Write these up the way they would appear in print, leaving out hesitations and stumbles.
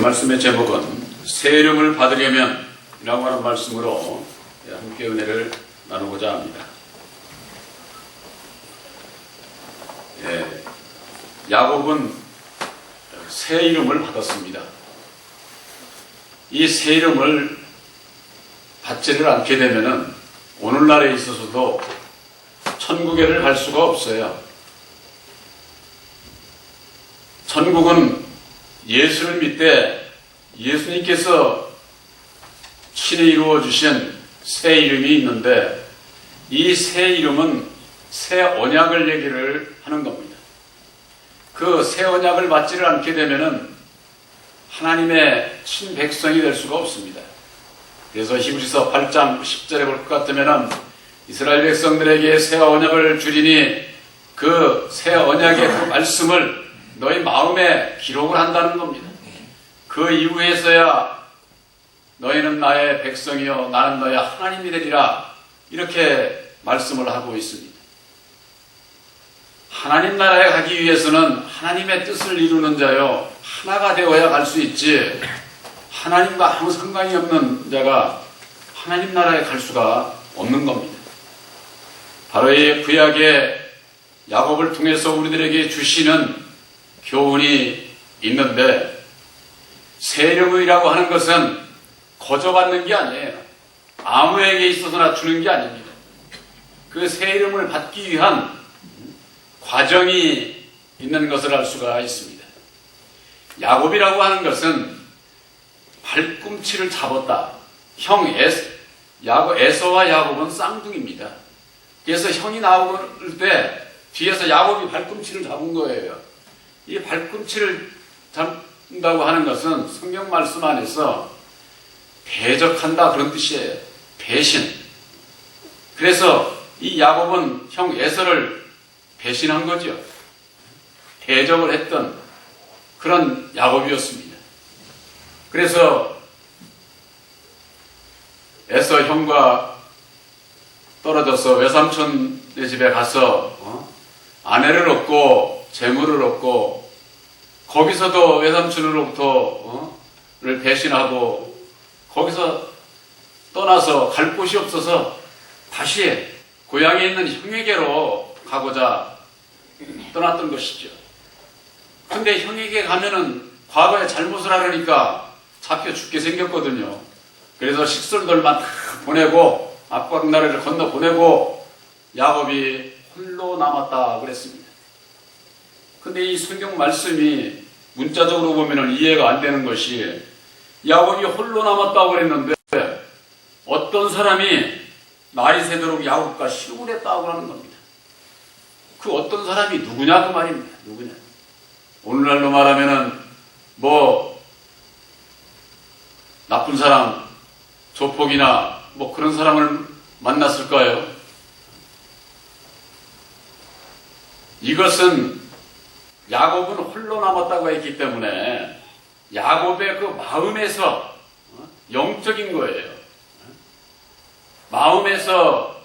말씀의 제목은 새 이름을 받으려면 이라고 하는 말씀으로 함께 은혜를 나누고자 합니다. 야곱은 새 이름을 받았습니다. 이 새 이름을 받지를 않게 되면은 오늘날에 있어서도 천국에를 갈 수가 없어요. 천국은 예수를 믿되 예수님께서 친히 이루어 주신 새 이름이 있는데, 이 새 이름은 새 언약을 얘기를 하는 겁니다. 그 새 언약을 받지를 않게 되면은 하나님의 친백성이 될 수가 없습니다. 그래서 히브리서 8장 10절에 볼 것 같으면은 이스라엘 백성들에게 새 언약을 주리니 그 새 언약의 그 말씀을 너희 마음에 기록을 한다는 겁니다. 그 이후에서야 너희는 나의 백성이요 나는 너희 하나님이 되리라, 이렇게 말씀을 하고 있습니다. 하나님 나라에 가기 위해서는 하나님의 뜻을 이루는 자요 하나가 되어야 갈 수 있지, 하나님과 아무 상관이 없는 자가 하나님 나라에 갈 수가 없는 겁니다. 바로 이 구약의 야곱을 통해서 우리들에게 주시는 교훈이 있는데, 새 이름이라고 하는 것은 거저 받는 게 아니에요. 아무에게 있어서나 주는 게 아닙니다. 그 새 이름을 받기 위한 과정이 있는 것을 알 수가 있습니다. 야곱이라고 하는 것은 발꿈치를 잡았다. 형 에서와 야곱은 쌍둥이입니다. 그래서 형이 나올 때 뒤에서 야곱이 발꿈치를 잡은 거예요. 이 발꿈치를 잡는다고 하는 것은 성경 말씀 안에서 대적한다 그런 뜻이에요. 배신. 그래서 이 야곱은 형 에서를 배신한 거죠. 대적을 했던 그런 야곱이었습니다. 그래서 에서 형과 떨어져서 외삼촌의 집에 가서 아내를 얻고 재물을 얻고, 거기서도 외삼촌으로부터를 배신하고 거기서 떠나서 갈 곳이 없어서 다시 고향에 있는 형에게로 가고자 떠났던 것이죠. 근데 형에게 가면은 과거에 잘못을 하려니까 잡혀 죽게 생겼거든요. 그래서 식솔들만 다 보내고 압박나라를 건너 보내고 야곱이 홀로 남았다 그랬습니다. 근데 이 성경 말씀이 문자적으로 보면 이해가 안 되는 것이, 야곱이 홀로 남았다고 그랬는데 어떤 사람이 날이 새도록 야곱과 시름을 했다고 하는 겁니다. 그 어떤 사람이 누구냐 그 말입니다. 누구냐. 오늘날로 말하면은 나쁜 사람, 조폭이나 그런 사람을 만났을까요? 이것은 야곱은 홀로 남았다고 했기 때문에 야곱의 그 마음에서 영적인 거예요. 마음에서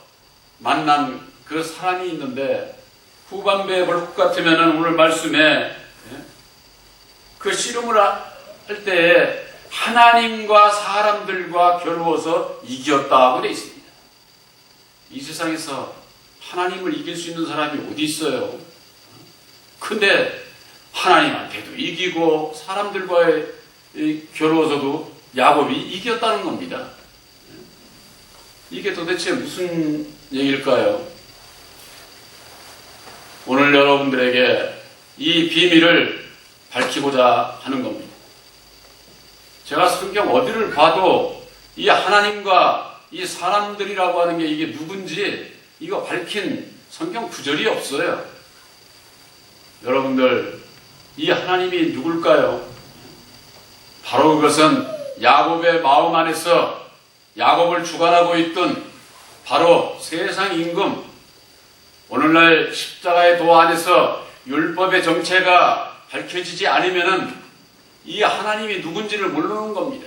만난 그 사람이 있는데, 후반부에 볼 것 같으면 오늘 말씀에 그 씨름을 할 때에 하나님과 사람들과 겨루어서 이겼다고 되어 있습니다. 이 세상에서 하나님을 이길 수 있는 사람이 어디 있어요? 근데 하나님한테도 이기고 사람들과의 겨루어서도 야곱이 이겼다는 겁니다. 이게 도대체 무슨 얘기일까요? 오늘 여러분들에게 이 비밀을 밝히고자 하는 겁니다. 제가 성경 어디를 봐도 이 하나님과 이 사람들이라고 하는 게 이게 누군지 이거 밝힌 성경 구절이 없어요. 여러분들, 이 하나님이 누굴까요? 바로 그것은 야곱의 마음 안에서 야곱을 주관하고 있던 바로 세상 임금, 오늘날 십자가의 도 안에서 율법의 정체가 밝혀지지 않으면은 이 하나님이 누군지를 모르는 겁니다.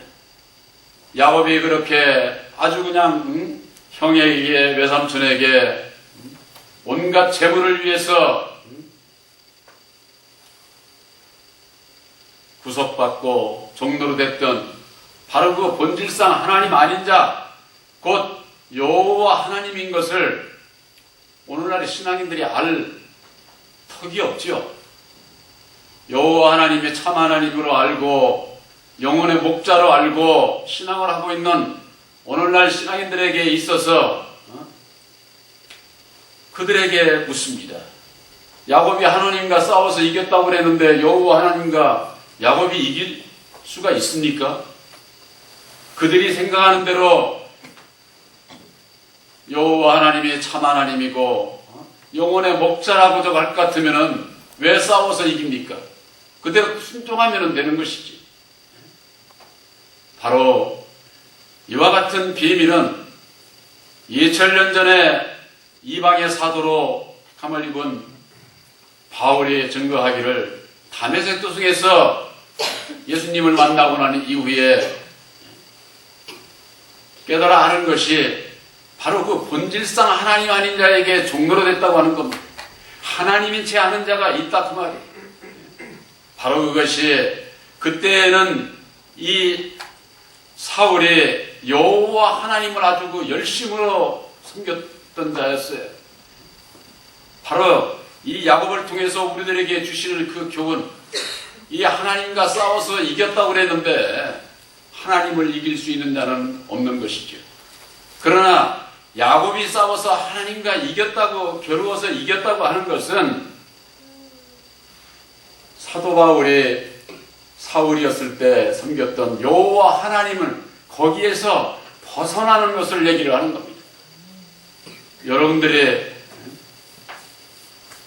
야곱이 그렇게 아주 그냥 형에게, 외삼촌에게 온갖 재물을 위해서 구속받고 종로로 됐던 바로 그 본질상 하나님 아닌 자, 곧 여호와 하나님인 것을 오늘날의 신앙인들이 알 턱이 없지요. 여호와 하나님의 참 하나님으로 알고 영혼의 목자로 알고 신앙을 하고 있는 오늘날 신앙인들에게 있어서 그들에게 묻습니다. 야곱이 하나님과 싸워서 이겼다고 그랬는데 여호와 하나님과 야곱이 이길 수가 있습니까? 그들이 생각하는 대로 여호와 하나님이 참 하나님이고 영혼의 목자라고도 할 것 같으면 왜 싸워서 이깁니까? 그대로 순종하면 되는 것이지. 바로 이와 같은 비밀은 2000년 전에 이방의 사도로 감을 입은 바울이 증거하기를 다메섹 도성에서 예수님을 만나고 난 이후에 깨달아 하는 것이 바로 그 본질상 하나님 아닌 자에게 종로로 됐다고 하는 겁니다. 하나님인 채 아는 자가 있다 그 말이에요. 바로 그것이 그때는 이 사울이 여호와 하나님을 아주 그 열심으로 섬겼던 자였어요. 바로 이 야곱을 통해서 우리들에게 주시는 그 교훈, 이 하나님과 싸워서 이겼다고 그랬는데 하나님을 이길 수 있는 자는 없는 것이죠. 그러나 야곱이 싸워서 하나님과 이겼다고, 겨루어서 이겼다고 하는 것은 사도 바울이 사울이었을 때 섬겼던 여호와 하나님을 거기에서 벗어나는 것을 얘기를 하는 겁니다. 여러분들이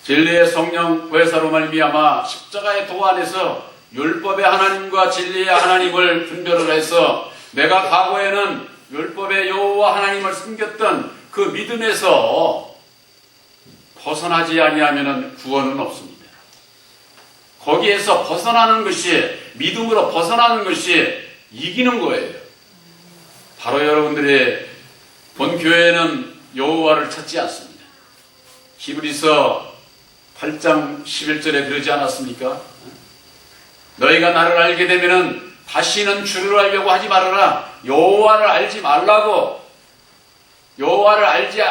진리의 성령 보혜사로 말미암아 십자가의 도 안에서 율법의 하나님과 진리의 하나님을 분별을 해서 내가 과거에는 율법의 여호와 하나님을 섬겼던 그 믿음에서 벗어나지 아니하면 구원은 없습니다. 거기에서 벗어나는 것이, 믿음으로 벗어나는 것이 이기는 거예요. 바로 여러분들이 본 교회는 여호와를 찾지 않습니다. 히브리서 8장 11절에 그러지 않았습니까? 너희가 나를 알게 되면은 다시는 주를 알려고 하지 말아라. 여호와를 알지 말라고. 여호와를 알지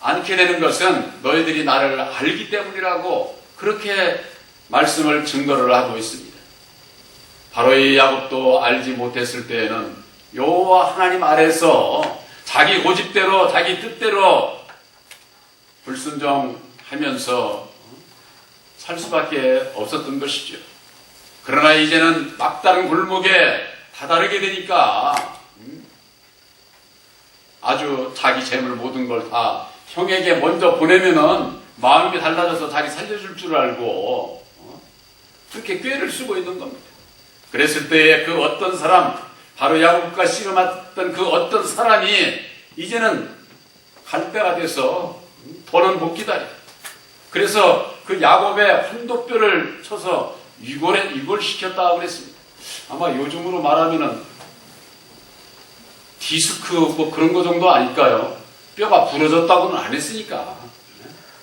않게 되는 것은 너희들이 나를 알기 때문이라고 그렇게 말씀을 증거를 하고 있습니다. 바로 이 야곱도 알지 못했을 때에는 여호와 하나님 아래서 자기 고집대로 자기 뜻대로 불순종하면서 살 수밖에 없었던 것이죠. 그러나 이제는 막다른 골목에 다다르게 되니까 아주 자기 재물 모든 걸 다 형에게 먼저 보내면은 마음이 달라져서 자기 살려줄 줄 알고 그렇게 꾀를 쓰고 있는 겁니다. 그랬을 때에 그 어떤 사람, 바로 야곱과 씨름했던 그 어떤 사람이 이제는 갈 때가 돼서 더는 못 기다려. 그래서 그 야곱의 환도뼈를 쳐서 유골시켰다고 그랬습니다. 아마 요즘으로 말하면은 디스크 뭐 그런 거 정도 아닐까요? 뼈가 부러졌다고는 안 했으니까.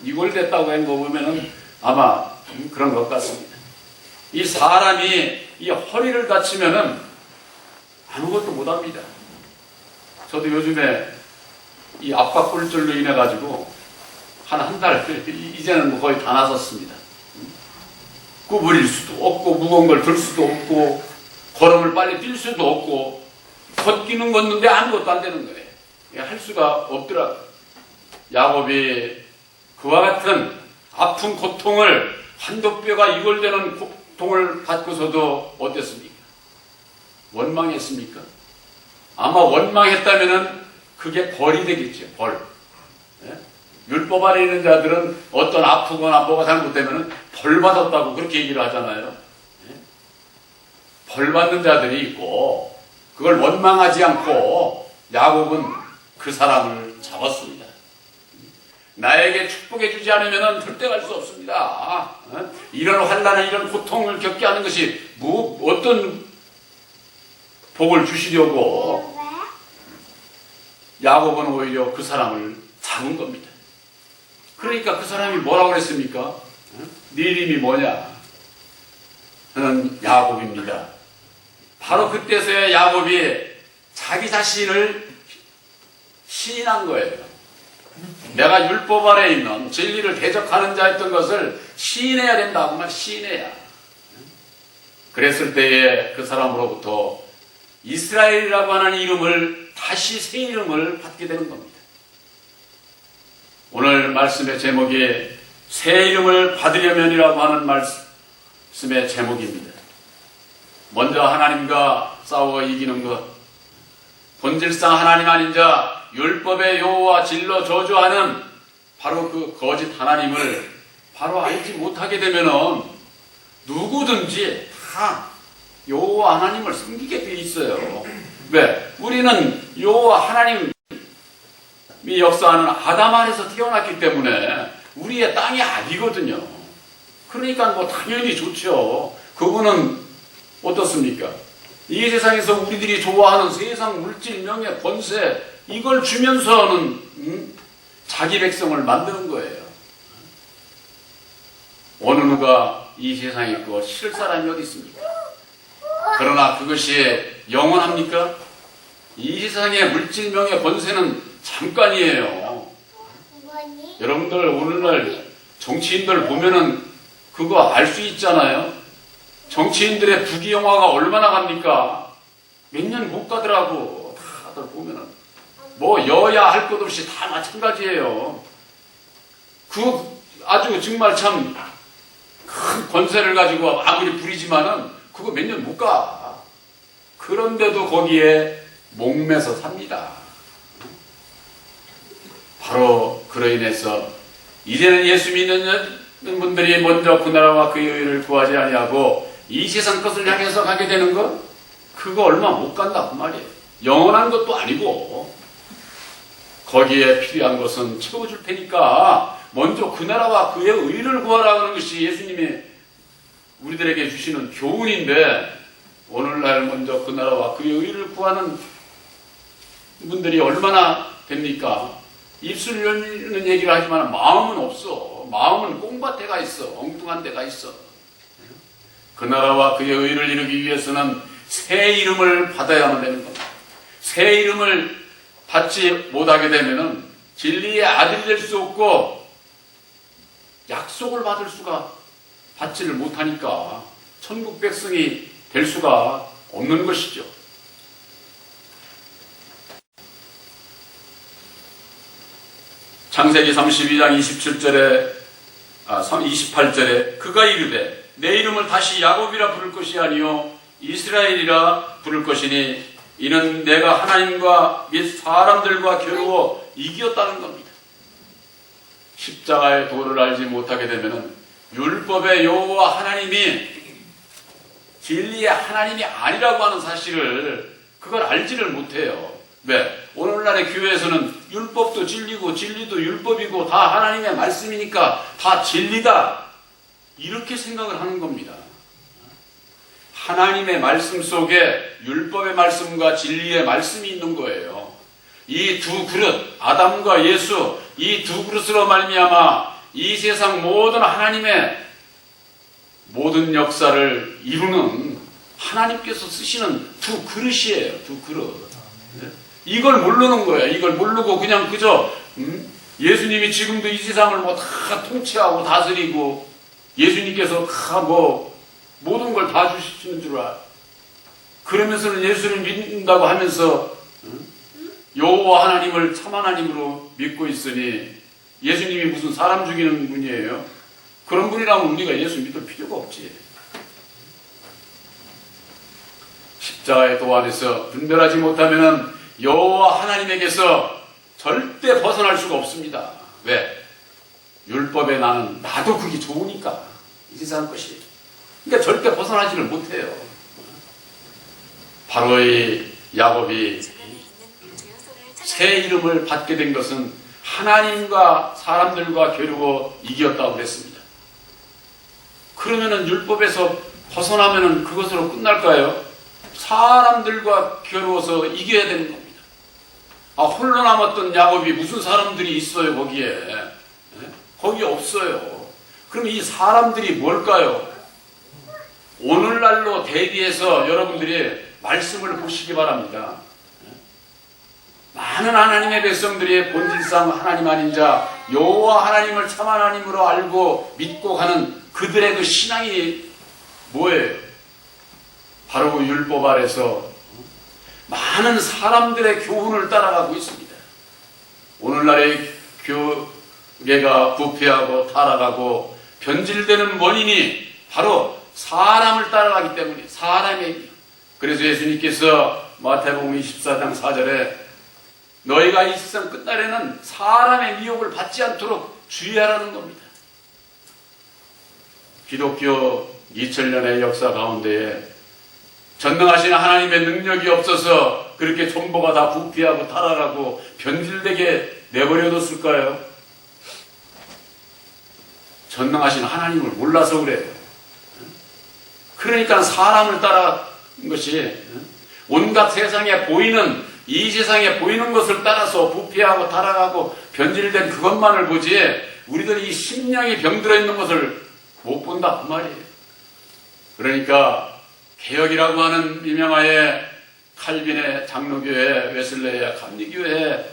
유골됐다고 한 거 보면은 아마 그런 것 같습니다. 이 사람이 이 허리를 다치면은 아무것도 못 합니다. 저도 요즘에 이 압박골절로 인해 가지고 한 달, 이제는 뭐 거의 다 나섰습니다. 구부릴 수도 없고, 무거운 걸 들 수도 없고, 걸음을 빨리 뛸 수도 없고, 걷기는 걷는데 아무것도 안 되는 거예요. 할 수가 없더라고요. 야곱이 그와 같은 아픈 고통을, 환도뼈가 이골되는 고통을 받고서도 어땠습니까? 원망했습니까? 아마 원망했다면은 그게 벌이 되겠죠, 벌. 예? 율법 안에 있는 자들은 어떤 아프거나 뭐가 잘못되면 벌 받았다고 그렇게 얘기를 하잖아요. 벌 받는 자들이 있고 그걸 원망하지 않고 야곱은 그 사람을 잡았습니다. 나에게 축복해 주지 않으면 절대 갈 수 없습니다. 이런 환난에 이런 고통을 겪게 하는 것이 어떤 복을 주시려고 야곱은 오히려 그 사람을 잡은 겁니다. 그러니까 그 사람이 뭐라고 그랬습니까? 네 이름이 뭐냐? 저는 야곱입니다. 바로 그때서야 야곱이 자기 자신을 시인한 거예요. 내가 율법 아래에 있는 진리를 대적하는 자였던 것을 시인해야 된다고 말 시인해야. 그랬을 때에 그 사람으로부터 이스라엘이라고 하는 이름을 다시 새 이름을 받게 되는 겁니다. 오늘 말씀의 제목이 새 이름을 받으려면이라고 하는 말씀의 제목입니다. 먼저 하나님과 싸워 이기는 것, 본질상 하나님 아닌 자, 율법의 여호와 진로 저주하는 바로 그 거짓 하나님을 바로 알지 못하게 되면은 누구든지 다 여호와 하나님을 섬기게 돼 있어요. 왜? 우리는 여호와 하나님이 역사하는 아담 아래서 태어났기 때문에 우리의 땅이 아니거든요. 그러니까 뭐 당연히 좋죠. 그분은 어떻습니까? 이 세상에서 우리들이 좋아하는 세상 물질, 명예, 권세 이걸 주면서는 자기 백성을 만드는 거예요. 어느 누가 이 세상에 있고 싫을 사람이 어디 있습니까? 그러나 그것이 영원합니까? 이 세상의 물질, 명예, 권세는 잠깐이에요. 여러분들 오늘날 정치인들 보면은 그거 알 수 있잖아요. 정치인들의 부귀영화가 얼마나 갑니까? 몇 년 못 가더라고. 다들 보면은 뭐 여야 할 것 없이 다 마찬가지예요. 그 아주 정말 참 큰 권세를 가지고 아무리 부리지만은 그거 몇 년 못 가. 그런데도 거기에 목매서 삽니다. 바로 그로 인해서 이제는 예수 믿는 분들이 먼저 그 나라와 그의 의를 구하지 아니하고 이 세상 것을 향해서 가게 되는 것, 그거 얼마 못 간다 그 말이에요. 영원한 것도 아니고 거기에 필요한 것은 채워줄 테니까 먼저 그 나라와 그의 의를 구하라고 하는 것이 예수님이 우리들에게 주시는 교훈인데, 오늘날 먼저 그 나라와 그의 의를 구하는 분들이 얼마나 됩니까? 입술 열리는 얘기를 하지만 마음은 없어. 마음은 꽁밭대가 있어. 엉뚱한 데가 있어. 그 나라와 그의 의를 이루기 위해서는 새 이름을 받아야만 되는 겁니다. 새 이름을 받지 못하게 되면은 진리의 아들이 될 수 없고 약속을 받지를 못하니까 천국 백성이 될 수가 없는 것이죠. 창세기 32장 28절에 그가 이르되 내 이름을 다시 야곱이라 부를 것이 아니요 이스라엘이라 부를 것이니 이는 내가 하나님과 및 사람들과 겨루어 이겼다는 겁니다. 십자가의 도를 알지 못하게 되면은 율법의 여호와 하나님이 진리의 하나님이 아니라고 하는 사실을 그걸 알지를 못해요. 왜? 오늘날의 교회에서는 율법도 진리고 진리도 율법이고 다 하나님의 말씀이니까 다 진리다, 이렇게 생각을 하는 겁니다. 하나님의 말씀 속에 율법의 말씀과 진리의 말씀이 있는 거예요. 이 두 그릇, 아담과 예수, 이 두 그릇으로 말미암아 이 세상 모든 하나님의 모든 역사를 이루는 하나님께서 쓰시는 두 그릇이에요. 두 그릇. 이걸 모르는 거예요. 이걸 모르고 그냥 그저 예수님이 지금도 이 세상을 뭐 다 통치하고 다스리고 예수님께서 다 뭐 모든 걸 다 주시는 줄 알아. 그러면서는 예수를 믿는다고 하면서 여호와 하나님을 참 하나님으로 믿고 있으니 예수님이 무슨 사람 죽이는 분이에요? 그런 분이라면 우리가 예수 믿을 필요가 없지. 십자가의 도 안에서 분별하지 못하면 여호와 하나님에게서 절대 벗어날 수가 없습니다. 왜? 율법에 나도 그게 좋으니까 이 세상 것이. 그러니까 절대 벗어나지를 못해요. 바로 이 야곱이 새 이름을 받게 된 것은 하나님과 사람들과 겨루어 이겼다고 그랬습니다. 그러면은 율법에서 벗어나면은 그것으로 끝날까요? 사람들과 겨루어서 이겨야 되는 겁니다. 홀로 남았던 야곱이 무슨 사람들이 있어요 거기에? 거기 없어요. 그럼 이 사람들이 뭘까요? 오늘날로 대비해서 여러분들이 말씀을 보시기 바랍니다. 많은 하나님의 백성들이 본질상 하나님 아닌 자 여호와 하나님을 참 하나님으로 알고 믿고 가는 그들의 그 신앙이 뭐예요? 바로 그 율법 아래서 많은 사람들의 교훈을 따라가고 있습니다. 오늘날의 교계가 부패하고 타락하고 변질되는 원인이 바로 사람을 따라가기 때문에 사람의. 그래서 예수님께서 마태복음 24장 4절에 너희가 이 세상 끝날에는 사람의 미혹을 받지 않도록 주의하라는 겁니다. 기독교 2000년의 역사 가운데에 전능하신 하나님의 능력이 없어서 그렇게 전부가 다 부패하고 타락하고 변질되게 내버려뒀을까요? 전능하신 하나님을 몰라서 그래요. 그러니까 사람을 따라간 것이 온갖 세상에 보이는 이 세상에 보이는 것을 따라서 부패하고 타락하고 변질된 그것만을 보지 우리들이 이 심령이 병들어 있는 것을 못 본다 그 말이에요. 그러니까 개혁이라고 하는 미명하에 칼빈의 장로교회, 웨슬레의 감리교회,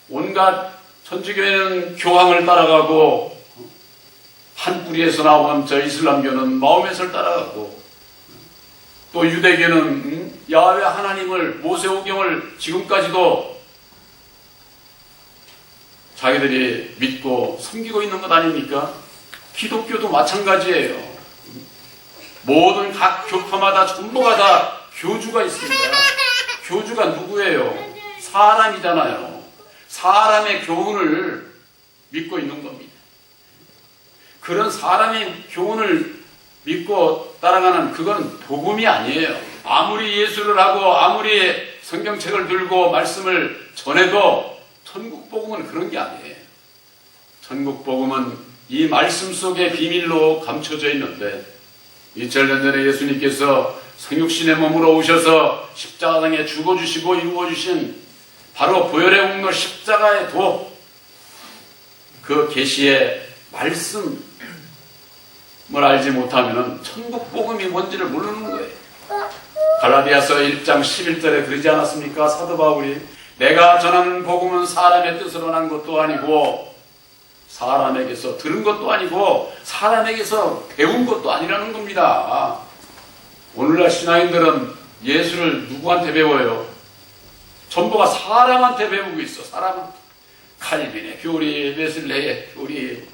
온갖 천주교회는 교황을 따라가고 한 뿌리에서 나온 저 이슬람교는 마호멧을 따라가고 또 유대교는 야훼 하나님을 모세오경을 지금까지도 자기들이 믿고 섬기고 있는 것 아닙니까? 기독교도 마찬가지예요. 모든 각 교파마다 전부가 다 교주가 있습니다. 교주가 누구예요? 사람이잖아요. 사람의 교훈을 믿고 있는 겁니다. 그런 사람의 교훈을 믿고 따라가는 그건 복음이 아니에요. 아무리 예수를 하고 아무리 성경책을 들고 말씀을 전해도 천국 복음은 그런 게 아니에요. 천국 복음은 이 말씀 속에 비밀로 감춰져 있는데 2000년 전에 예수님께서 성육신의 몸으로 오셔서 십자가상에 죽어주시고 이루어주신 바로 보혈의 공로 십자가의 도, 그 계시의 말씀을 알지 못하면 천국 복음이 뭔지를 모르는 거예요. 갈라디아서 1장 11절에 그러지 않았습니까? 사도 바울이 내가 전하는 복음은 사람의 뜻으로 난 것도 아니고 사람에게서 들은 것도 아니고 사람에게서 배운 것도 아니라는 겁니다. 오늘날 신앙인들은 예수를 누구한테 배워요? 전부가 사람한테 배우고 있어. 사람한테. 칼빈의 교리, 웨슬레의 교리,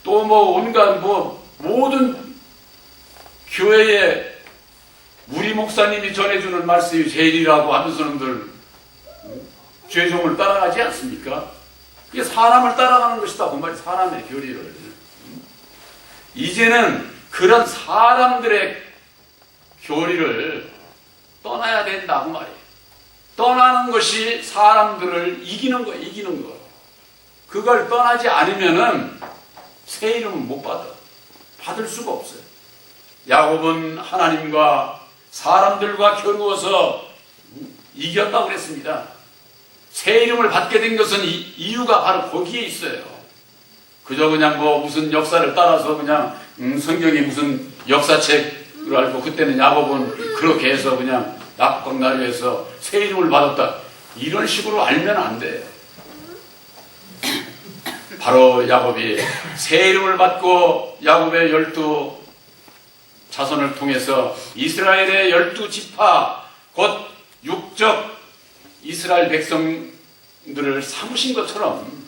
또 뭐 온갖 모든 교회에 우리 목사님이 전해주는 말씀이 제일이라고 하면서는 죄종을 따라가지 않습니까? 그게 사람을 따라가는 것이다. 그 말이 사람의 교리를. 이제는 그런 사람들의 교리를 떠나야 된다고 말이에요. 떠나는 것이 사람들을 이기는 거예요. 이기는 거. 그걸 떠나지 않으면은 새 이름은 못 받아. 받을 수가 없어요. 야곱은 하나님과 사람들과 겨루어서 이겼다고 그랬습니다. 새 이름을 받게 된 것은 이유가 바로 거기에 있어요. 그저 그냥 무슨 역사를 따라서 그냥 성경이 무슨 역사책으로 알고 그때는 야곱은 그렇게 해서 그냥 낙광나루에서 새 이름을 받았다. 이런 식으로 알면 안 돼요. 바로 야곱이 새 이름을 받고 야곱의 12 자손을 통해서 이스라엘의 12지파 곧 육적 이스라엘 백성들을 삼으신 것처럼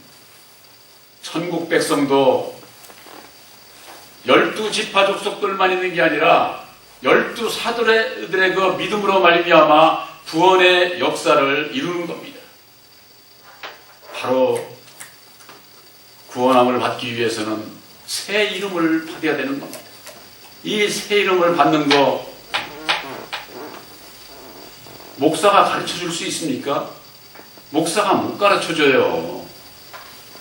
천국 백성도 12지파 족속들만 있는 게 아니라 12사도들의 그 믿음으로 말미암아 구원의 역사를 이루는 겁니다. 바로 구원함을 받기 위해서는 새 이름을 받아야 되는 겁니다. 이 새 이름을 받는 거 목사가 가르쳐 줄 수 있습니까? 목사가 못 가르쳐 줘요.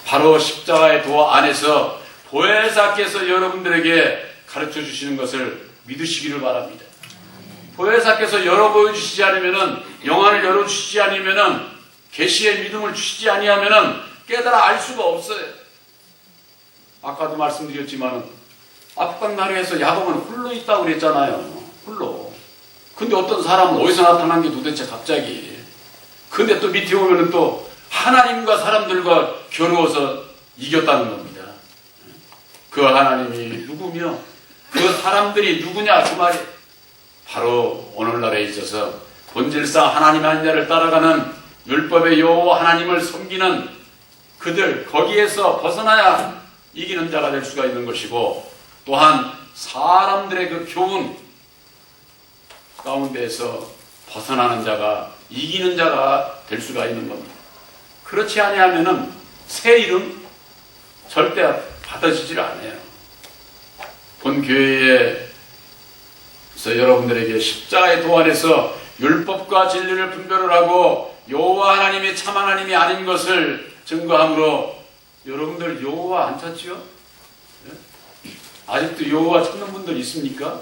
바로 십자가의 도 안에서 보혜사께서 여러분들에게 가르쳐 주시는 것을 믿으시기를 바랍니다. 보혜사께서 열어 보여주시지 않으면은, 영안을 열어주시지 않으면은, 계시의 믿음을 주시지 아니하면은 깨달아 알 수가 없어요. 아까도 말씀드렸지만은 압박나루에서 야곱은 홀로 있다고 그랬잖아요. 홀로. 근데 어떤 사람은 어디서 나타난 게 도대체 갑자기. 근데 또 밑에 오면은 또 하나님과 사람들과 겨루어서 이겼다는 겁니다. 그 하나님이 누구며 그 사람들이 누구냐 그 말이 바로 오늘날에 있어서 본질상 하나님 한 자를 따라가는 율법의 여호와 하나님을 섬기는 그들 거기에서 벗어나야 이기는 자가 될 수가 있는 것이고 또한 사람들의 그 교훈 가운데에서 벗어나는 자가 이기는 자가 될 수가 있는 겁니다. 그렇지 아니하면은 새 이름 절대 받아지질 않아요. 본 교회에서 여러분들에게 십자가의 도 안에서 율법과 진리를 분별을 하고 여호와 하나님이 참 하나님이 아닌 것을 증거함으로 여러분들 여호와 안 찾지요? 아직도 여호와 찾는 분들 있습니까?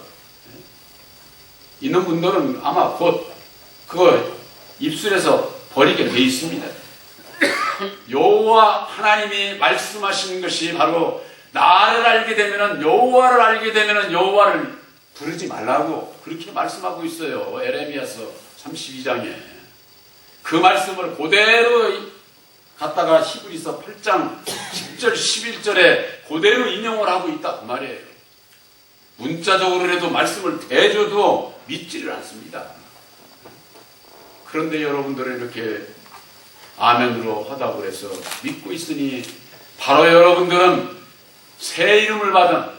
있는 분들은 아마 곧 그거 입술에서 버리게 돼 있습니다. 여호와 하나님이 말씀하시는 것이 바로 나를 알게 되면은 여호와를 알게 되면은 여호와를 부르지 말라고 그렇게 말씀하고 있어요. 에레미야서 32장에 그 말씀을 그대로 갖다가 히브리서 8장 10절 11절에 그대로 인용을 하고 있다 그 말이에요. 문자적으로라도 말씀을 대줘도 믿지를 않습니다. 그런데 여러분들은 이렇게 아멘으로 하다고 해서 믿고 있으니 바로 여러분들은 새 이름을 받은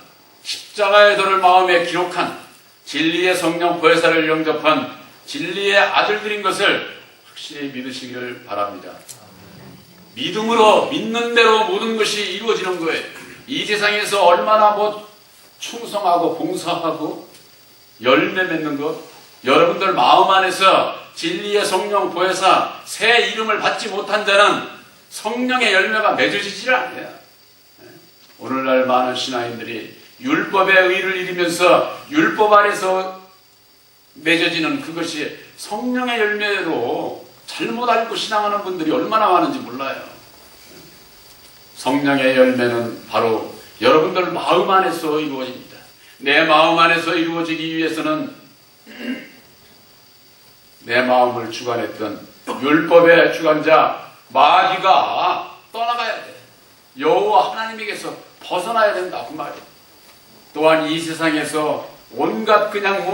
십자가의 도를 마음에 기록한 진리의 성령 보혜사를 영접한 진리의 아들들인 것을 확실히 믿으시기를 바랍니다. 믿음으로 믿는 대로 모든 것이 이루어지는 거예요. 이 세상에서 얼마나 충성하고 봉사하고 열매 맺는 것 여러분들 마음 안에서 진리의 성령 보혜사 새 이름을 받지 못한 자는 성령의 열매가 맺어지질 않아요. 오늘날 많은 신앙인들이 율법의 의를 이루면서 율법 아래서 맺어지는 그것이 성령의 열매로 잘못 알고 신앙하는 분들이 얼마나 많은지 몰라요. 성령의 열매는 바로 여러분들 마음 안에서 이루어집니다. 내 마음 안에서 이루어지기 위해서는 내 마음을 주관했던 율법의 주관자 마귀가 떠나가야 돼. 여호와 하나님에게서 벗어나야 된다 그 말이에요. 또한 이 세상에서 온갖 그냥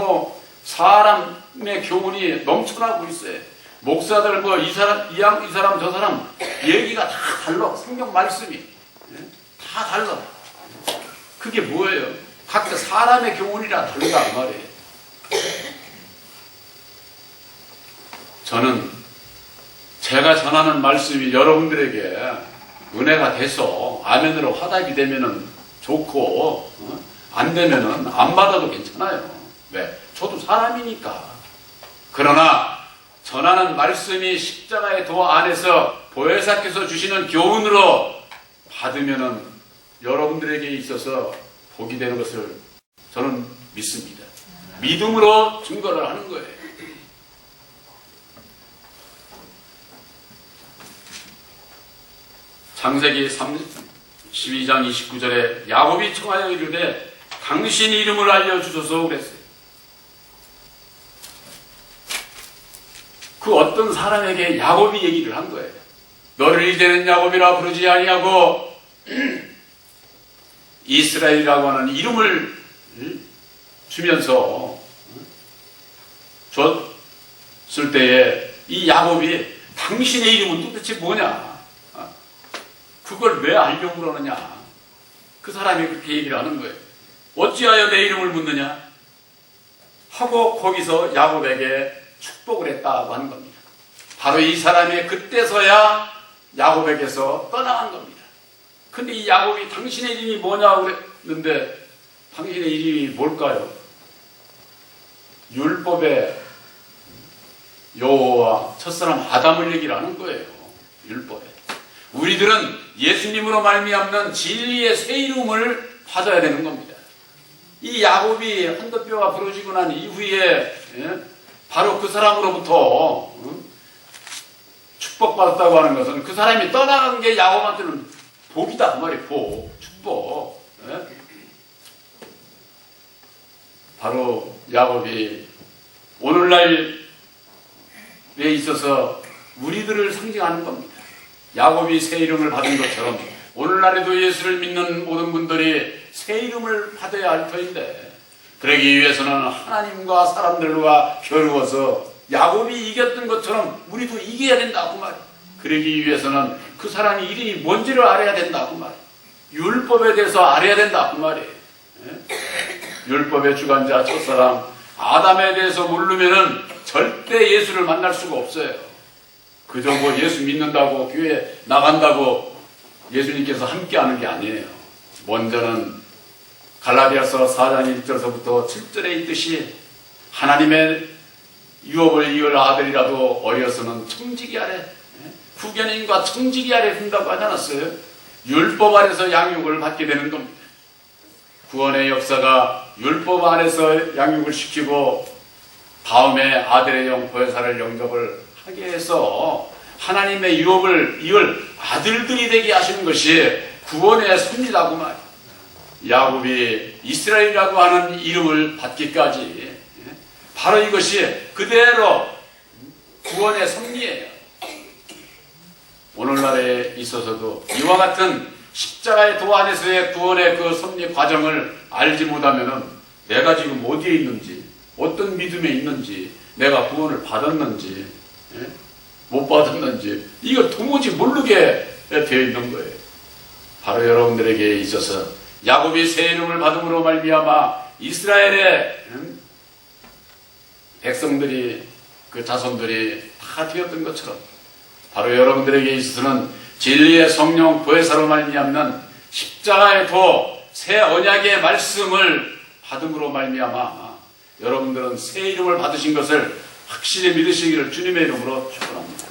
사람의 교훈이 넘쳐나고 있어요. 목사들 이 사람 저 사람 얘기가 다 달라. 성경 말씀이 다 달라. 그게 뭐예요? 각자 사람의 교훈이라 다르다 그 말이에요. 저는 제가 전하는 말씀이 여러분들에게 은혜가 돼서 아멘으로 화답이 되면은 좋고 안 되면은 안 받아도 괜찮아요. 왜? 저도 사람이니까. 그러나 전하는 말씀이 십자가의 도 안에서 보혜사께서 주시는 교훈으로 받으면은 여러분들에게 있어서 복이 되는 것을 저는 믿습니다. 믿음으로 증거를 하는 거예요. 창세기 12장 29절에 야곱이 청하여 이르되 당신 이름을 알려주소서 그랬어요. 그 어떤 사람에게 야곱이 얘기를 한 거예요. 너를 이제는 야곱이라 부르지 아니하고 이스라엘이라고 하는 이름을 주면서 줬을 때에 이 야곱이 당신의 이름은 도대체 뭐냐? 그걸 왜 알려고 그러느냐? 그 사람이 그렇게 얘기를 하는 거예요. 어찌하여 내 이름을 묻느냐? 하고 거기서 야곱에게 축복을 했다고 하는 겁니다. 바로 이 사람이 그때서야 야곱에게서 떠나간 겁니다. 근데 이 야곱이 당신의 이름이 뭐냐고 그랬는데 당신의 이름이 뭘까요? 율법의 여호와 첫사람 아담을 얘기를 하는 거예요. 율법에. 우리들은 예수님으로 말미암는 진리의 새 이름을 받아야 되는 겁니다. 이 야곱이 한돛뼈가 부러지고 난 이후에 바로 그 사람으로부터 축복받았다고 하는 것은 그 사람이 떠나간 게 야곱한테는 복이다 그 말이에요. 복, 축복. 바로 야곱이 오늘 오늘날에 있어서 우리들을 상징하는 겁니다. 야곱이 새 이름을 받은 것처럼 오늘날에도 예수를 믿는 모든 분들이 새 이름을 받아야 할 터인데, 그러기 위해서는 하나님과 사람들과 겨루어서 야곱이 이겼던 것처럼 우리도 이겨야 된다고 말이에요. 그러기 위해서는 그 사람이 이름이 뭔지를 알아야 된다고 말이에요. 율법에 대해서 알아야 된다고 말이에요. 율법의 주관자 첫사람 아담에 대해서 모르면은 절대 예수를 만날 수가 없어요. 그저 뭐 예수 믿는다고 교회 나간다고 예수님께서 함께하는 게 아니에요. 먼저는 갈라디아서 4장 1절서부터 7절에 있듯이 하나님의 유업을 이을 아들이라도 어려서는 청지기 아래, 후견인과 청지기 아래 둔다고 하지 않았어요? 율법 아래서 양육을 받게 되는 겁니다. 구원의 역사가 율법 안에서 양육을 시키고 다음에 아들의 영 보혜사를 영접을 하게 해서 하나님의 유업을 이을 아들들이 되게 하시는 것이 구원의 섭리라고 말이에요. 야곱이 이스라엘이라고 하는 이름을 받기까지 바로 이것이 그대로 구원의 섭리예요. 오늘날에 있어서도 이와 같은 십자가의 도 안에서의 구원의 그 섭리 과정을 알지 못하면 내가 지금 어디에 있는지, 어떤 믿음에 있는지, 내가 구원을 받았는지 못 받았는지 이거 도무지 모르게 되어 있는 거예요. 바로 여러분들에게 있어서 야곱이 새 이름을 받음으로 말미암아 이스라엘의 백성들이, 그 자손들이 다 되었던 것처럼 바로 여러분들에게 있어서는 진리의 성령 보혜사로 말미암는 십자가의 도 새 언약의 말씀을 받음으로 말미암아 여러분들은 새 이름을 받으신 것을 확실히 믿으시기를 주님의 이름으로 축원합니다.